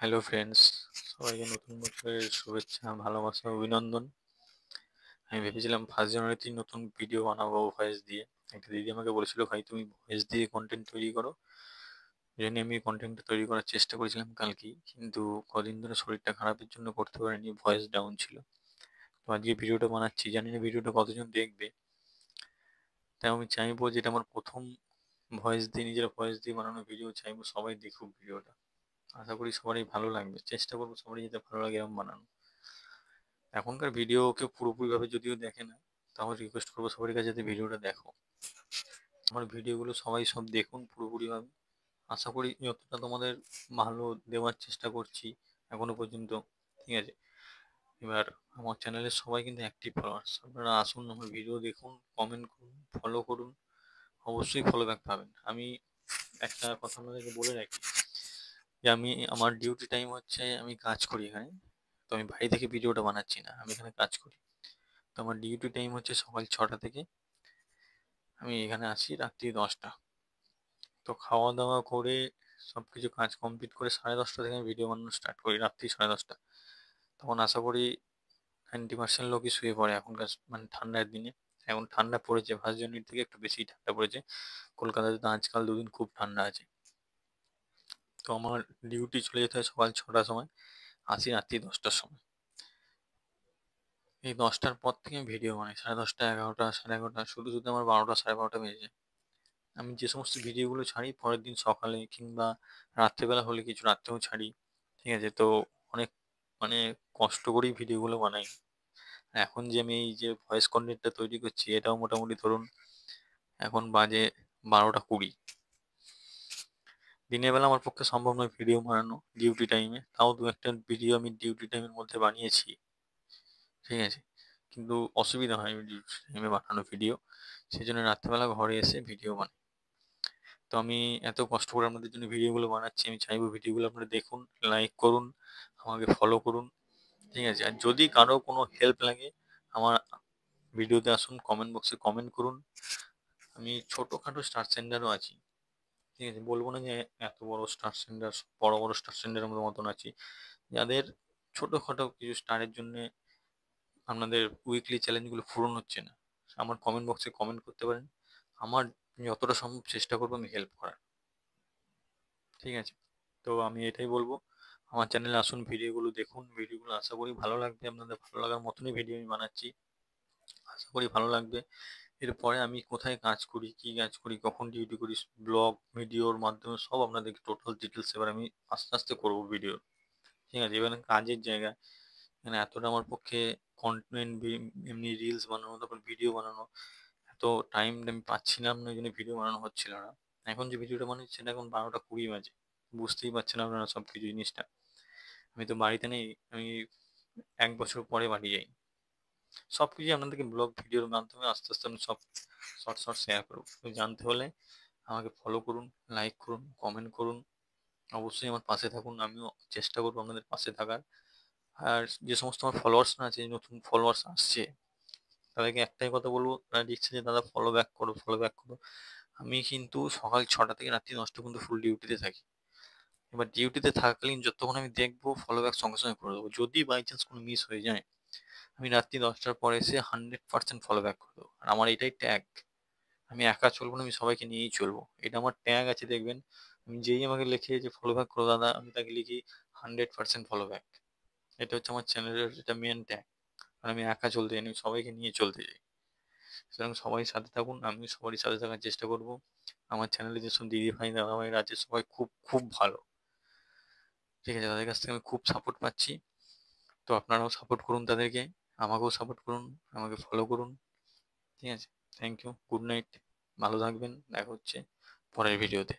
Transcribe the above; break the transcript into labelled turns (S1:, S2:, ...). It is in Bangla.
S1: হ্যালো ফ্রেন্ডস, সবাইকে নতুন বছরের শুভেচ্ছা, ভালোবাসা, অভিনন্দন। আমি ভেবেছিলাম 1st জানুয়ারিতেই নতুন ভিডিও বানাবো ভয়েস দিয়ে। একটা দিদি আমাকে বলেছিল, ভাই তুমি ভয়েস দিয়ে কন্টেন্ট তৈরি করো। এই জন্য আমি কন্টেন্টটা তৈরি করার চেষ্টা করেছিলাম কালকেই, কিন্তু কদিন ধরে শরীরটা খারাপের জন্য করতে পারিনি, ভয়েস ডাউন ছিল। তো আজকে ভিডিওটা বানাচ্ছি, জানি না ভিডিওটা কতজন দেখবে। তাই আমি চাইবো যেটা আমার প্রথম ভয়েস দিয়ে, নিজের ভয়েস দিয়ে বানানো ভিডিও, চাইবো সবাই দেখুক ভিডিওটা। আশা করি সবারই ভালো লাগবে, চেষ্টা করবো সবারই যাতে ভালো লাগে এরকম বানানো। এখনকার ভিডিও কেউ পুরোপুরিভাবে যদিও দেখে না, তাও রিকোয়েস্ট করবো সবার কাছে যাতে ভিডিওটা দেখো। আমার ভিডিওগুলো সবাই সব দেখুন পুরোপুরিভাবে। আশা করি যতটা তোমাদের ভালো দেওয়ার চেষ্টা করছি এখনো পর্যন্ত। ঠিক আছে, এবার আমার চ্যানেলের সবাই কিন্তু অ্যাক্টিভ ফলোয়ার্স, আপনারা আসুন, আমার ভিডিও দেখুন, কমেন্ট করুন, ফলো করুন। অবশ্যই ফলো ব্যাক পাবেন। আমি একটা কথা আপনাদেরকে বলে রাখি, যে আমার ডিউটি টাইম হচ্ছে, আমি কাজ করি এখানে। তো আমি বাড়ি থেকে ভিডিওটা বানাচ্ছি না, আমি এখানে কাজ করি। তো আমার ডিউটি টাইম হচ্ছে সকাল 6টা থেকে, আমি এখানে আসি রাত্রি 10টা। তো খাওয়া দাওয়া করে সব কিছু কাজ কমপ্লিট করে 10:30 থেকে আমি ভিডিও বানানো স্টার্ট করি, রাত্রি 10:30। তখন আশা করি 90% লোকই শুয়ে পড়ে এখনকার, মানে ঠান্ডার দিনে। এখন ঠান্ডা পড়েছে, 1st জানুয়ারি থেকে একটু বেশি ঠান্ডা পড়েছে। কলকাতাতে তো আজকাল দুদিন খুব ঠান্ডা আছে। তো আমার ডিউটি চলে যেতে হয় সকাল 6টার সময়, আসি রাত্রি 10টার সময়। এই 10টার পর থেকে আমি ভিডিও বানাই, 10:30, 11টা, 11:30, শুধু শুধু আমার 12টা, 12:30 বেজে যায়। আমি যে সমস্ত ভিডিওগুলো ছাড়ি পরের দিন সকালে কিংবা রাত্রেবেলা হলে কিছু রাত্রেও ছাড়ি। ঠিক আছে, তো অনেক মানে কষ্ট করেই ভিডিওগুলো বানাই। আর এখন যে আমি এই যে ভয়েস কন্টেন্টটা তৈরি করছি, এটাও মোটামুটি ধরুন এখন বাজে 12টা 20। দিনের বেলা আমার পক্ষে সম্ভব নয় ভিডিও বানানো ডিউটি টাইমে, তাও দু একটা ভিডিও আমি ডিউটি টাইমের মধ্যে বানিয়েছি। ঠিক আছে, কিন্তু অসুবিধা হয় আমি ডিউটি টাইমে বানানো ভিডিও, সেই জন্য রাত্রেবেলা ঘরে এসে ভিডিও বানাই। তো আমি এত কষ্ট করে আপনাদের জন্য ভিডিওগুলো বানাচ্ছি, আমি চাইবো ভিডিওগুলো আপনারা দেখুন, লাইক করুন, আমাকে ফলো করুন। ঠিক আছে, আর যদি কারো কোনো হেল্প লাগে, আমার ভিডিওতে আসুন, কমেন্ট বক্সে কমেন্ট করুন। আমি ছোটোখাটো স্টার সেন্টারও আছি। ঠিক আছে, বলবো না যে এত বড় স্টার সেন্টার, বড় বড় স্টার সেন্টারের মতন আছি, যাদের ছোটোখাটো কিছু স্টারের জন্য আপনাদের উইকলি চ্যালেঞ্জগুলো পূরণ হচ্ছে না, আমার কমেন্ট বক্সে কমেন্ট করতে পারেন। আমার যতটা সম্ভব চেষ্টা করবো আমি হেল্প করার। ঠিক আছে, তো আমি এটাই বলবো, আমার চ্যানেলে আসুন, ভিডিওগুলো দেখুন, ভিডিওগুলো আশা করি ভালো লাগবে, আপনাদের ভালো লাগার মতনই ভিডিও আমি বানাচ্ছি, আশা করি ভালো লাগবে। এরপরে আমি কোথায় কাজ করি, কি কাজ করি, কখন ডিউটি করি, ব্লগ ভিডিওর মাধ্যমে সব আপনাদেরকে টোটাল ডিটেলস এবার আমি আস্তে আস্তে করবো ভিডিও। ঠিক আছে, এবার কাজের জায়গা, এখানে এতটা আমার পক্ষে কন্টেন্ট, এমনি রিলস বানানো, তারপর ভিডিও বানানো, এত টাইম আমি পাচ্ছিলাম না, ওই জন্য ভিডিও বানানো হচ্ছিল না। এখন যে ভিডিওটা বানাচ্ছি সেটা এখন 12টা 20 বাজে, বুঝতেই পারছেন আপনারা সব কিছু জিনিসটা। আমি তো বাড়িতে নেই, আমি 1 বছর পরে বাড়ি যাই। সব কিছু আপনাদেরকে ব্লগ ভিডিওর মাধ্যমে আস্তে আস্তে আমি সব শর্ট শর্ট শেয়ার করবো। তো জানতে হলে আমাকে ফলো করুন, লাইক করুন, কমেন্ট করুন, অবশ্যই আমার পাশে থাকুন, আমিও চেষ্টা করবো আপনাদের পাশে থাকার। আর যে সমস্ত আমার ফলোয়ার্সরা আছে, নতুন ফলোয়ার্স আসছে, তাদেরকে একটাই কথা বলবো, তারা লিখছে যে দাদা ফলো ব্যাক করো, ফলো ব্যাক করো। আমি কিন্তু সকাল 6টা থেকে রাত্রি 9টা পর্যন্ত ফুল ডিউটিতে থাকি। এবার ডিউটিতে থাকাকালীন যতক্ষণ আমি দেখবো ফলো ব্যাক সঙ্গে সঙ্গে করে দেবো, যদি বাই চান্স কোনো মিস হয়ে যায় আমি রাত্রি 10টার পরে এসে 100% ফলো ব্যাক করে দেবো। আর আমার এটাই ট্যাগ, আমি একা চলবো না, আমি সবাইকে নিয়েই চলবো, এটা আমার ট্যাগ আছে দেখবেন। আমি যেই আমাকে লিখে যে ফলো ব্যাক করো দাদা, আমি তাকে লিখি 100% ফলো ব্যাক। এটা হচ্ছে আমার চ্যানেলের, এটা মেন ট্যাগ। আর আমি একা চলতে জানি, আমি সবাইকে নিয়ে চলতে চাই। সুতরাং সবাই সাথে থাকুন, আমি সবারই সাথে থাকার চেষ্টা করব। আমার চ্যানেলে যেসব দিদি ভাই দাদা ভাইরা আছে সবাই খুব খুব ভালো। ঠিক আছে, তাদের কাছ থেকে আমি খুব সাপোর্ট পাচ্ছি। তো আপনারাও সাপোর্ট করুন তাদেরকে, আমাকেও সাপোর্ট করুন, আমাকে ফলো করুন। ঠিক আছে, থ্যাংক ইউ, গুড নাইট, ভালো থাকবেন, দেখা হচ্ছে পরের ভিডিওতে।